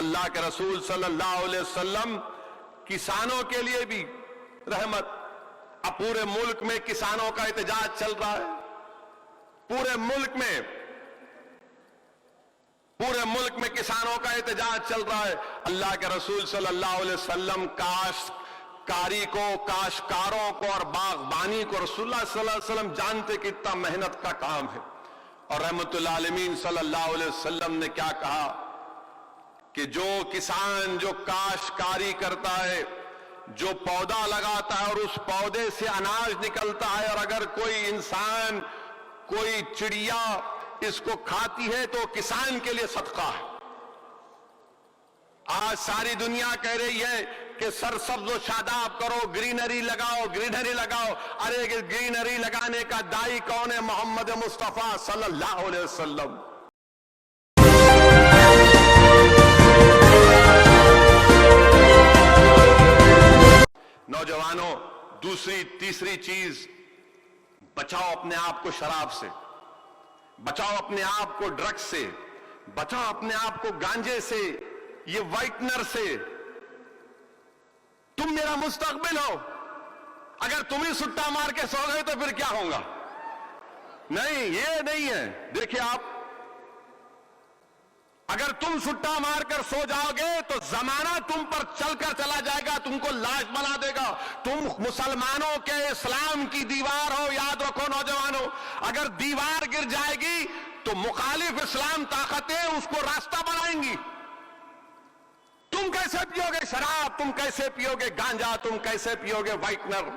اللہ کے رسول صلی اللہ علیہ وسلم کسانوں کے لیے بھی رحمت. اب پورے ملک میں کسانوں کا احتجاج چل رہا ہے. پورے ملک میں کسانوں کا احتجاج چل رہا ہے. اللہ کے رسول صلی اللہ علیہ وسلم کاشتکاری کو، کاشتکاروں کو اور باغبانی کو رسول اللہ صلی اللہ علیہ وسلم جانتے کہ اتنا محنت کا کام ہے. اور رحمت اللہ عالمین صلی اللہ علیہ وسلم نے کیا کہا کہ جو کسان جو کاشتکاری کرتا ہے، جو پودا لگاتا ہے اور اس پودے سے اناج نکلتا ہے، اور اگر کوئی انسان، کوئی چڑیا اس کو کھاتی ہے تو کسان کے لیے صدقہ ہے. آج ساری دنیا کہہ رہی ہے کہ سرسبز و شاداب کرو، گرینری لگاؤ، گرینری لگاؤ. ارے گرینری لگانے کا دائی کون ہے؟ محمد مصطفیٰ صلی اللہ علیہ وسلم. نوجوانوں، تیسری چیز، بچاؤ اپنے آپ کو شراب سے، بچاؤ اپنے آپ کو ڈرگز سے، بچاؤ اپنے آپ کو گانجے سے، یہ وائٹنر سے. تم میرا مستقبل ہو. اگر تم ہی سٹا مار کے سو گئے تو پھر کیا ہوگا؟ نہیں، یہ نہیں ہے. دیکھیں آپ، اگر تم سٹا مار کر سو جاؤ گے تو زمانہ تم پر چل کر چلا جائے گا، تم کو لاش بنا دے گا. تم مسلمانوں کے اسلام کی دیوار ہو. یاد رکھو نوجوانوں، اگر دیوار گر جائے گی تو مخالف اسلام طاقتیں اس کو راستہ بنائیں گی. تم کیسے پیو گے شراب؟ تم کیسے پیو گے گانجا؟ تم کیسے پیو گے وائٹنر؟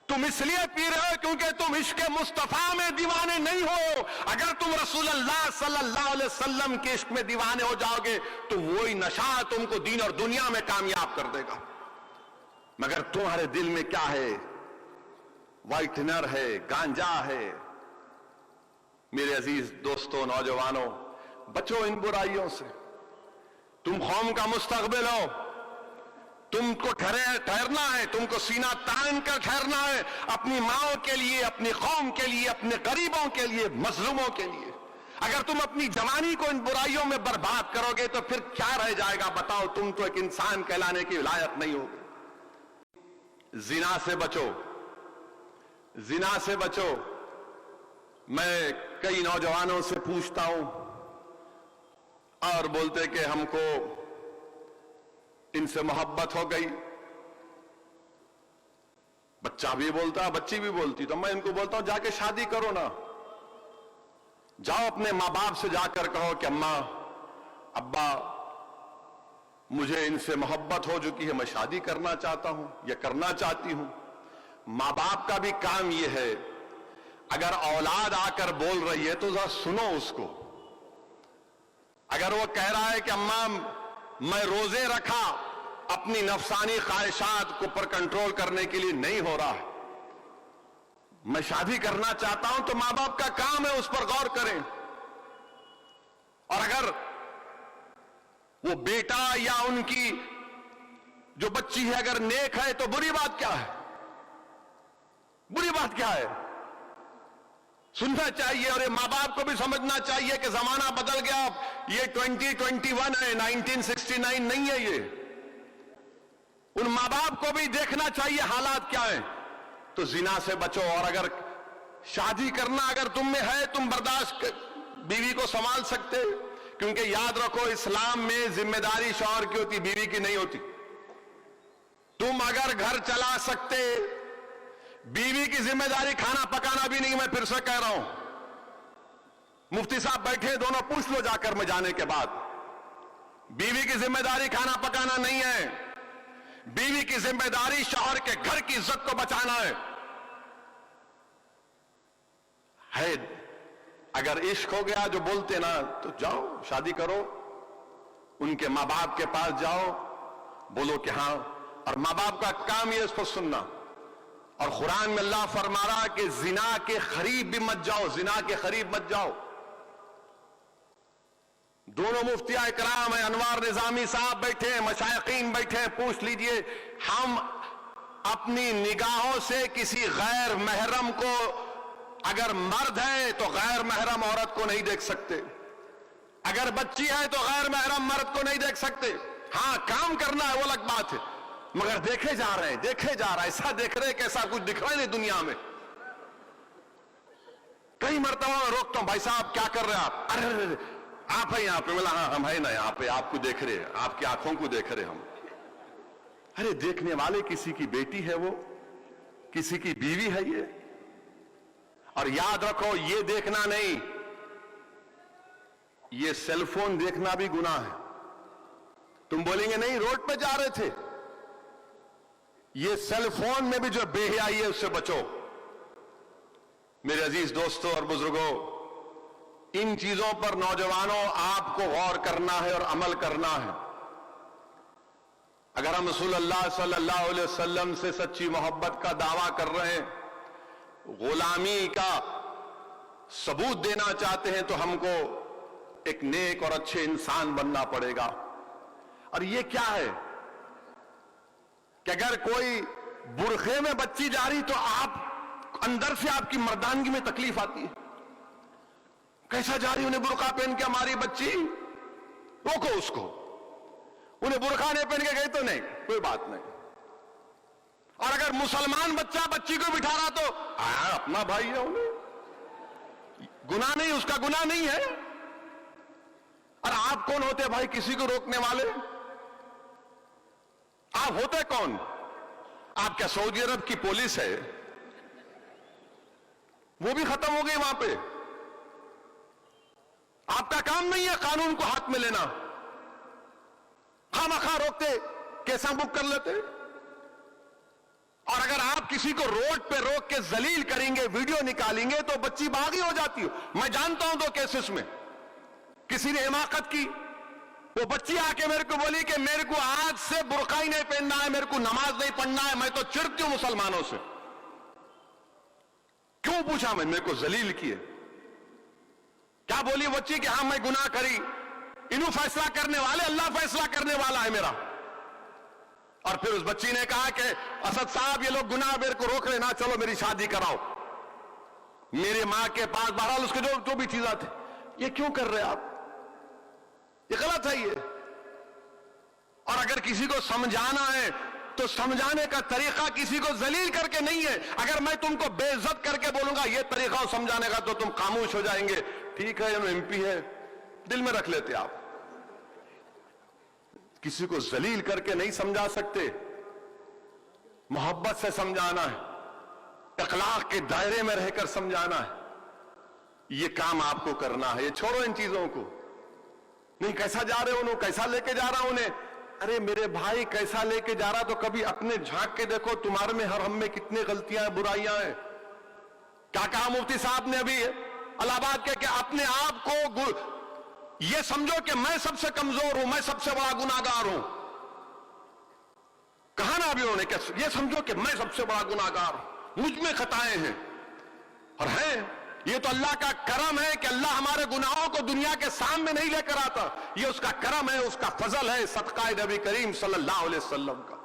تم اس لیے پی رہے ہو کیونکہ تم عشق مصطفیٰ میں دیوانے نہیں ہو. اگر تم رسول اللہ صلی اللہ علیہ وسلم کے عشق میں دیوانے ہو جاؤ گے تو وہی نشہ تم کو دین اور دنیا میں کامیاب کر دے گا. مگر تمہارے دل میں کیا ہے؟ وائٹنر ہے، گانجا ہے. میرے عزیز دوستوں، نوجوانوں، بچو ان برائیوں سے. تم قوم کا مستقبل ہو. تم کو ٹھہرنا ہے، تم کو سینہ تان کر ٹھہرنا ہے، اپنی ماں کے لیے، اپنی قوم کے لیے، اپنے غریبوں کے لیے، مظلوموں کے لیے. اگر تم اپنی جوانی کو ان برائیوں میں برباد کرو گے تو پھر کیا رہ جائے گا؟ بتاؤ. تم تو ایک انسان کہلانے کی لائق نہیں ہوگے. زنا سے بچو، زنا سے بچو. میں کئی نوجوانوں سے پوچھتا ہوں اور بولتے کہ ہم کو ان سے محبت ہو گئی. بچہ بھی بولتا، بچی بھی بولتی. تو میں ان کو بولتا ہوں جا کے شادی کرو نا. جاؤ اپنے ماں باپ سے جا کر کہو کہ اماں، ابا، مجھے ان سے محبت ہو چکی ہے، میں شادی کرنا چاہتا ہوں یا کرنا چاہتی ہوں. ماں باپ کا بھی کام یہ ہے، اگر اولاد آ کر بول رہی ہے تو ذرا سنو اس کو. اگر وہ کہہ رہا ہے کہ اماں میں روزے رکھا، اپنی نفسانی خواہشات کو پر کنٹرول کرنے کے لیے نہیں ہو رہا، میں شادی کرنا چاہتا ہوں، تو ماں باپ کا کام ہے اس پر غور کریں. اور اگر وہ بیٹا یا ان کی جو بچی ہے اگر نیک ہے تو بری بات کیا ہے؟ بری بات کیا ہے؟ سننا چاہیے. اور یہ ماں باپ کو بھی سمجھنا چاہیے کہ زمانہ بدل گیا. یہ 2021 ہے، 1969 نہیں ہے. یہ ان ماں باپ کو بھی دیکھنا چاہیے حالات کیا ہیں. تو زنا سے بچو. اور اگر شادی کرنا اگر تم میں ہے، تم برداشت بیوی کو سنبھال سکتے. کیونکہ یاد رکھو اسلام میں ذمہ داری شوہر کی ہوتی، بیوی کی نہیں ہوتی. تم اگر گھر چلا سکتے، بیوی کی ذمہ داری کھانا پکانا بھی نہیں. میں پھر سے کہہ رہا ہوں، مفتی صاحب بیٹھے دونوں، پوچھ لو جا کر میں جانے کے بعد. بیوی کی ذمہ داری کھانا پکانا نہیں ہے. بیوی کی ذمہ داری شوہر کے گھر کی عزت کو بچانا ہے. اگر عشق ہو گیا جو بولتے نا، تو جاؤ شادی کرو، ان کے ماں باپ کے پاس جاؤ، بولو کہ ہاں. اور ماں باپ کا کام یہ اس کو سننا. اور قرآن میں اللہ فرما رہا کہ زنا کے قریب بھی مت جاؤ، زنا کے قریب مت جاؤ. دونوں مفتیاء اکرام ہیں، انوار نظامی صاحب بیٹھے ہیں، مشائقین بیٹھے ہیں. پوچھ لیجئے، ہم اپنی نگاہوں سے کسی غیر محرم کو، اگر مرد ہے تو غیر محرم عورت کو نہیں دیکھ سکتے. اگر بچی ہے تو غیر محرم مرد کو نہیں دیکھ سکتے. ہاں کام کرنا ہے وہ الگ بات ہے, مگر دیکھے جا رہے ہیں, ایسا دیکھ رہے کہ ایسا کچھ دکھ رہا نہیں دنیا میں. کئی مرتبہ میں روکتا ہوں, بھائی صاحب کیا کر رہے ہیں آپ؟ ارے آپ ہیں یہاں پہ؟ ملا ہاں ہم ہیں نا یہاں پہ, آپ کو دیکھ رہے, آپ کی آنکھوں کو دیکھ رہے ہم. ارے دیکھنے والے کسی کی بیٹی ہے, وہ کسی کی بیوی ہے یہ. اور یاد رکھو یہ دیکھنا نہیں, یہ سیل فون دیکھنا بھی گناہ ہے. تم بولیں گے نہیں روڈ پہ جا رہے تھے, یہ سیل فون میں بھی جو بے حیائی ہے اس سے بچو. میرے عزیز دوستوں اور بزرگوں, ان چیزوں پر نوجوانوں آپ کو غور کرنا ہے اور عمل کرنا ہے. اگر ہم رسول اللہ صلی اللہ علیہ وسلم سے سچی محبت کا دعویٰ کر رہے ہیں, غلامی کا ثبوت دینا چاہتے ہیں, تو ہم کو ایک نیک اور اچھے انسان بننا پڑے گا. اور یہ کیا ہے کہ اگر کوئی برقعے میں بچی جا رہی تو آپ اندر سے آپ کی مردانگی میں تکلیف آتی ہے. کیسا جا رہی انہیں برقع پہن کے ہماری بچی, روکو اس کو. انہیں برقع نہیں پہن کے گئی تو نہیں, کوئی بات نہیں. اور اگر مسلمان بچہ بچی کو بٹھا رہا تو اپنا بھائی ہے, انہیں گناہ نہیں, اس کا گناہ نہیں ہے. اور آپ کون ہوتے بھائی کسی کو روکنے والے؟ آپ ہوتے کون؟ آپ کیا سعودی عرب کی پولیس ہے؟ وہ بھی ختم ہو گئی وہاں پہ. آپ کا کام نہیں ہے قانون کو ہاتھ میں لینا. خواہ روکتے, کیسا بک کر لیتے. اور اگر آپ کسی کو روڈ پہ روک کے ذلیل کریں گے, ویڈیو نکالیں گے, تو بچی باغی ہو جاتی ہو. میں جانتا ہوں 2 کیسز میں کسی نے حماقت کی, وہ بچی آ کے میرے کو بولی کہ میرے کو آج سے برقع ہی نہیں پہننا ہے, میرے کو نماز نہیں پڑھنا ہے, میں تو چڑھتی ہوں مسلمانوں سے. کیوں پوچھا میں؟ میرے کو ذلیل کیے. کیا بولی بچی کہ ہاں میں گناہ کری, انہوں فیصلہ کرنے والے, اللہ فیصلہ کرنے والا ہے میرا. اور پھر اس بچی نے کہا کہ اسد صاحب یہ لوگ گناہ میرے کو روک رہے نا, چلو میری شادی کراؤ. میرے ماں کے پاس بہرحال اس کے جو بھی چیزیں تھے. یہ کیوں کر رہے آپ؟ یہ غلط ہے یہ. اور اگر کسی کو سمجھانا ہے تو سمجھانے کا طریقہ کسی کو ذلیل کر کے نہیں ہے. اگر میں تم کو بے عزت کر کے بولوں گا یہ طریقہ سمجھانے کا تو تم خاموش ہو جائیں گے. ٹھیک ہے یہ MP ہے, دل میں رکھ لیتے آپ. کسی کو ذلیل کر کے نہیں سمجھا سکتے, محبت سے سمجھانا ہے, اخلاق کے دائرے میں رہ کر سمجھانا ہے. یہ کام آپ کو کرنا ہے. یہ چھوڑو ان چیزوں کو. نہیں کیسا جا رہے انہوں, کیسا لے کے جا رہا انہیں. ارے میرے بھائی کیسا لے کے جا رہا تو کبھی اپنے جھانک کے دیکھو, تمہارے میں ہر ہم میں کتنے غلطیاں ہیں, برائیاں ہیں. کیا کہا مفتی صاحب نے ابھی الہ آباد کے, کہ اپنے آپ کو یہ سمجھو کہ میں سب سے کمزور ہوں, میں سب سے بڑا گناہگار ہوں. کہا نا ابھی انہوں نے کہ یہ سمجھو کہ میں سب سے بڑا گناہگار ہوں, مجھ میں خطائیں ہیں. اور ہیں, یہ تو اللہ کا کرم ہے کہ اللہ ہمارے گناہوں کو دنیا کے سامنے نہیں لے کر آتا. یہ اس کا کرم ہے, اس کا فضل ہے, صدقہ نبی کریم صلی اللہ علیہ وسلم کا.